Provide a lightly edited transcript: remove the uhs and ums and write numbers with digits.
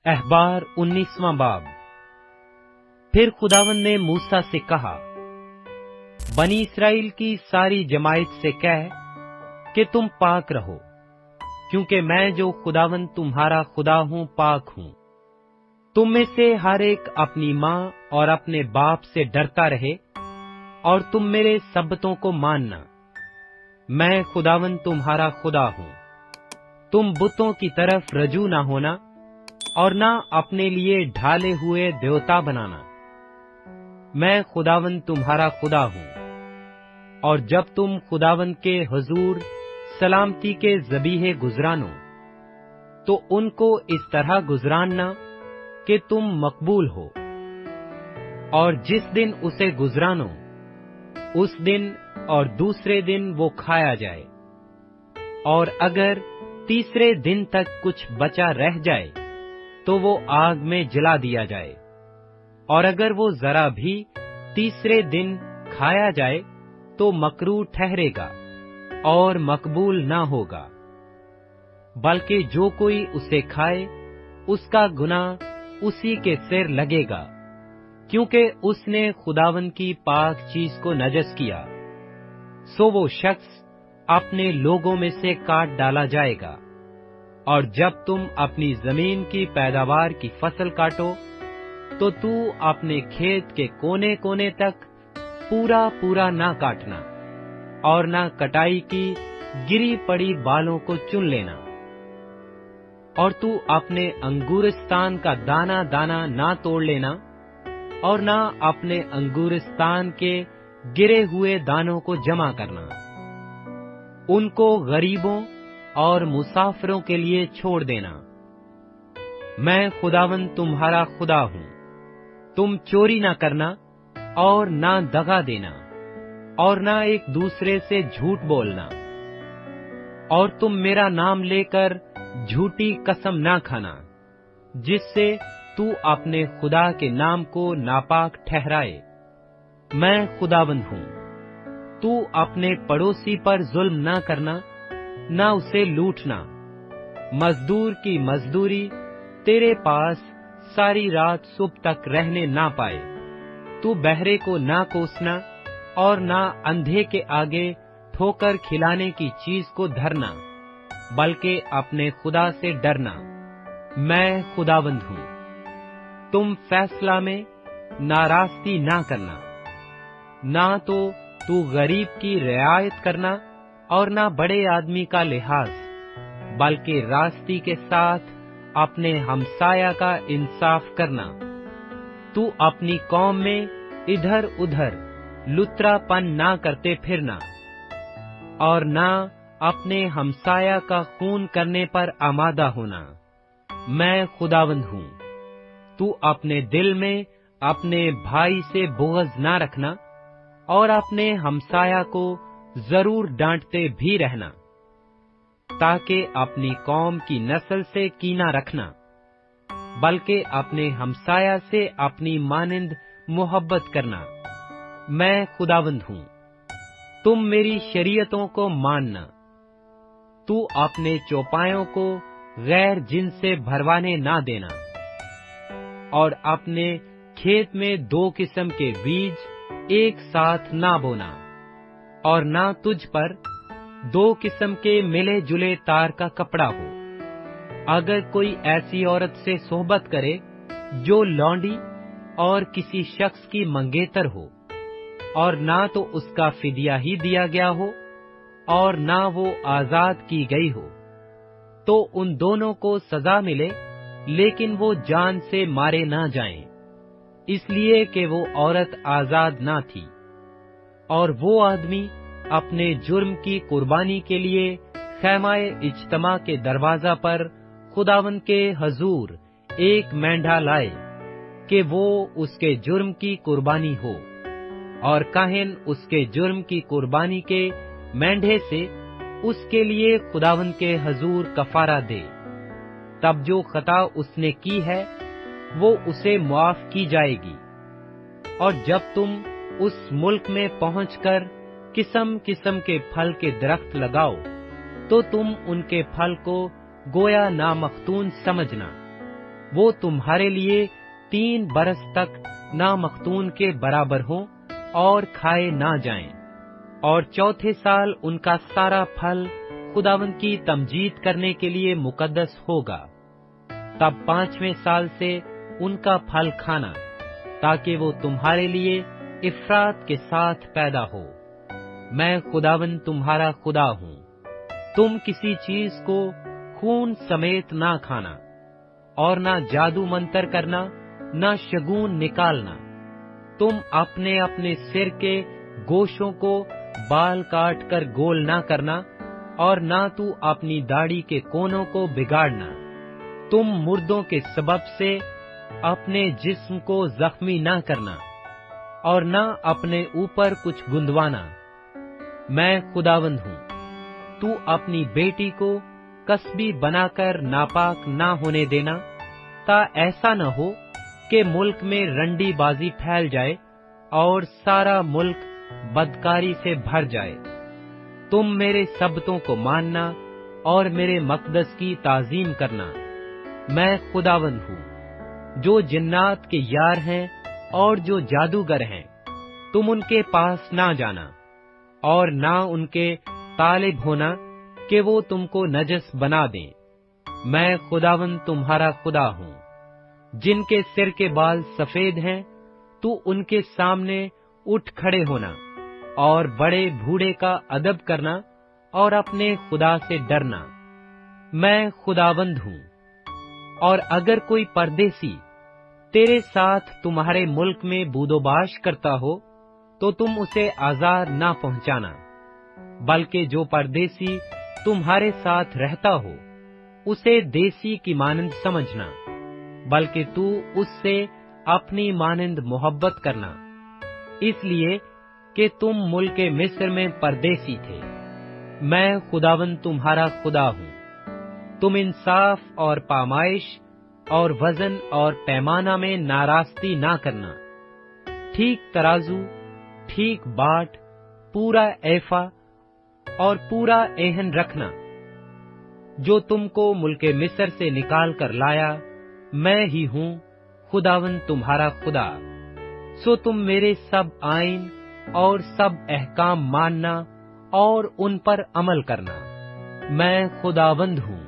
احبار 19واں باب۔ پھر خداوند نے موسیٰ سے کہا، بنی اسرائیل کی ساری جماعت سے کہہ کہ تم پاک رہو، کیونکہ میں جو خداوند تمہارا خدا ہوں پاک ہوں۔ تم میں سے ہر ایک اپنی ماں اور اپنے باپ سے ڈرتا رہے، اور تم میرے سبتوں کو ماننا۔ میں خداوند تمہارا خدا ہوں۔ تم بتوں کی طرف رجوع نہ ہونا، اور نہ اپنے لیے ڈھالے ہوئے دیوتا بنانا۔ میں خداوند تمہارا خدا ہوں۔ اور جب تم خداوند کے حضور سلامتی کے ذبیحے گزرانو، تو ان کو اس طرح گزراننا کہ تم مقبول ہو۔ اور جس دن اسے گزرانو، اس دن اور دوسرے دن وہ کھایا جائے، اور اگر تیسرے دن تک کچھ بچا رہ جائے تو وہ آگ میں جلا دیا جائے، اور اگر وہ ذرا بھی تیسرے دن کھایا جائے تو مکروہ ٹھہرے گا اور مقبول نہ ہوگا، بلکہ جو کوئی اسے کھائے اس کا گناہ اسی کے سر لگے گا، کیونکہ اس نے خداوند کی پاک چیز کو نجس کیا۔ سو وہ شخص اپنے لوگوں میں سے کاٹ ڈالا جائے گا۔ اور جب تم اپنی زمین کی پیداوار کی فصل کاٹو، تو اپنے کھیت کے کونے کونے تک پورا پورا نہ کاٹنا، اور نہ کٹائی کی گری پڑی بالوں کو چن لینا۔ اور تو اپنے انگورستان کا دانہ دانہ نہ توڑ لینا، اور نہ اپنے انگورستان کے گرے ہوئے دانوں کو جمع کرنا۔ ان کو غریبوں اور مسافروں کے لیے چھوڑ دینا۔ میں خداوند تمہارا خدا ہوں۔ تم چوری نہ کرنا، اور نہ دغا دینا، اور نہ ایک دوسرے سے جھوٹ بولنا۔ اور تم میرا نام لے کر جھوٹی قسم نہ کھانا، جس سے تو اپنے خدا کے نام کو ناپاک ٹھہرائے۔ میں خداوند ہوں۔ تو اپنے پڑوسی پر ظلم نہ کرنا، نہ اسے لوٹنا۔ مزدور کی مزدوری تیرے پاس ساری رات صبح تک رہنے نہ پائے۔ تو بہرے کو نہ کوسنا، اور نہ اندھے کے آگے ٹھوکر کھلانے کی چیز کو دھرنا، بلکہ اپنے خدا سے ڈرنا۔ میں خداوند ہوں۔ تم فیصلہ میں ناراستی نہ کرنا، نہ تو غریب کی رعایت کرنا، اور نہ بڑے آدمی کا لحاظ، بلکہ راستی کے ساتھ اپنے ہمسایہ کا انصاف کرنا۔ تو اپنی قوم میں ادھر ادھر لترا پن نہ کرتے پھرنا، اور نہ اپنے ہمسایہ کا خون کرنے پر آمادہ ہونا۔ میں خداوند ہوں۔ تو اپنے دل میں اپنے بھائی سے بغض نہ رکھنا، اور اپنے ہمسایہ کو ضرور ڈانٹتے بھی رہنا، تاکہ اپنی قوم کی نسل سے کینہ رکھنا، بلکہ اپنے ہمسایہ سے اپنی مانند محبت کرنا۔ میں خداوند ہوں۔ تم میری شریعتوں کو ماننا۔ تو اپنے چوپایوں کو غیر جن سے بھروانے نہ دینا، اور اپنے کھیت میں 2 قسم کے بیج ایک ساتھ نہ بونا، اور نہ تجھ پر 2 قسم کے ملے جلے تار کا کپڑا ہو۔ اگر کوئی ایسی عورت سے صحبت کرے جو لونڈی اور کسی شخص کی منگیتر ہو، اور نہ تو اس کا فدیہ ہی دیا گیا ہو، اور نہ وہ آزاد کی گئی ہو، تو ان دونوں کو سزا ملے، لیکن وہ جان سے مارے نہ جائیں، اس لیے کہ وہ عورت آزاد نہ تھی۔ اور وہ آدمی اپنے جرم کی قربانی کے لیے خیمہ اجتماع کے دروازہ پر خداوند کے حضور ایک مینڈھا لائے، کہ وہ اس کے جرم کی قربانی ہو، اور کاہن اس کے جرم کی قربانی کے مینڈھے سے اس کے لیے خداوند کے حضور کفارہ دے۔ تب جو خطا اس نے کی ہے وہ اسے معاف کی جائے گی۔ اور جب تم اس ملک میں پہنچ کر قسم قسم کے پھل کے درخت لگاؤ، تو تم ان کے پھل کو گویا نامختون سمجھنا، وہ تمہارے لیے 3 برس تک نامختون کے برابر ہوں اور کھائے نہ جائیں، اور چوتھے سال ان کا سارا پھل خداوند کی تمجید کرنے کے لیے مقدس ہوگا۔ تب 5ویں سال سے ان کا پھل کھانا، تاکہ وہ تمہارے لیے افراط کے ساتھ پیدا ہو۔ میں خداوند تمہارا خدا ہوں۔ تم کسی چیز کو خون سمیت نہ کھانا، اور نہ جادو منتر کرنا، نہ شگون نکالنا۔ تم اپنے اپنے سر کے گوشوں کو بال کاٹ کر گول نہ کرنا، اور نہ تو اپنی داڑھی کے کونوں کو بگاڑنا۔ تم مردوں کے سبب سے اپنے جسم کو زخمی نہ کرنا، اور نہ اپنے اوپر کچھ گندوانا۔ میں خداوند ہوں۔ تو اپنی بیٹی کو کسبی بنا کر ناپاک نہ ہونے دینا، تا ایسا نہ ہو کہ ملک میں رنڈی بازی پھیل جائے اور سارا ملک بدکاری سے بھر جائے۔ تم میرے سبتوں کو ماننا اور میرے مقدس کی تعظیم کرنا۔ میں خداوند ہوں۔ جو جنات کے یار ہیں اور جو جادوگر ہیں، تم ان کے پاس نہ جانا، اور نہ ان کے طالب ہونا کہ وہ تم کو نجس بنا دیں۔ میں خداوند تمہارا خدا ہوں۔ جن کے سر کے بال سفید ہیں، تو ان کے سامنے اٹھ کھڑے ہونا، اور بڑے بوڑھے کا ادب کرنا، اور اپنے خدا سے ڈرنا۔ میں خداوند ہوں۔ اور اگر کوئی پردیسی تیرے ساتھ تمہارے ملک میں بود و باش کرتا ہو، تو تم اسے آزار نہ پہنچانا، بلکہ جو پردیسی تمہارے ساتھ رہتا ہو، اسے دیسی کی مانند سمجھنا، بلکہ تو اس سے اپنی مانند محبت کرنا، اس لیے کہ تم ملک مصر میں پردیسی تھے۔ میں خداوند تمہارا خدا ہوں۔ تم انصاف اور پامائش اور وزن اور پیمانہ میں ناراستی نہ کرنا۔ ٹھیک ترازو، ٹھیک باٹ، پورا ایفا اور پورا ایہن رکھنا۔ جو تم کو ملک مصر سے نکال کر لایا، میں ہی ہوں، خداوند تمہارا خدا۔ سو تم میرے سب آئین اور سب احکام ماننا اور ان پر عمل کرنا۔ میں خداوند ہوں۔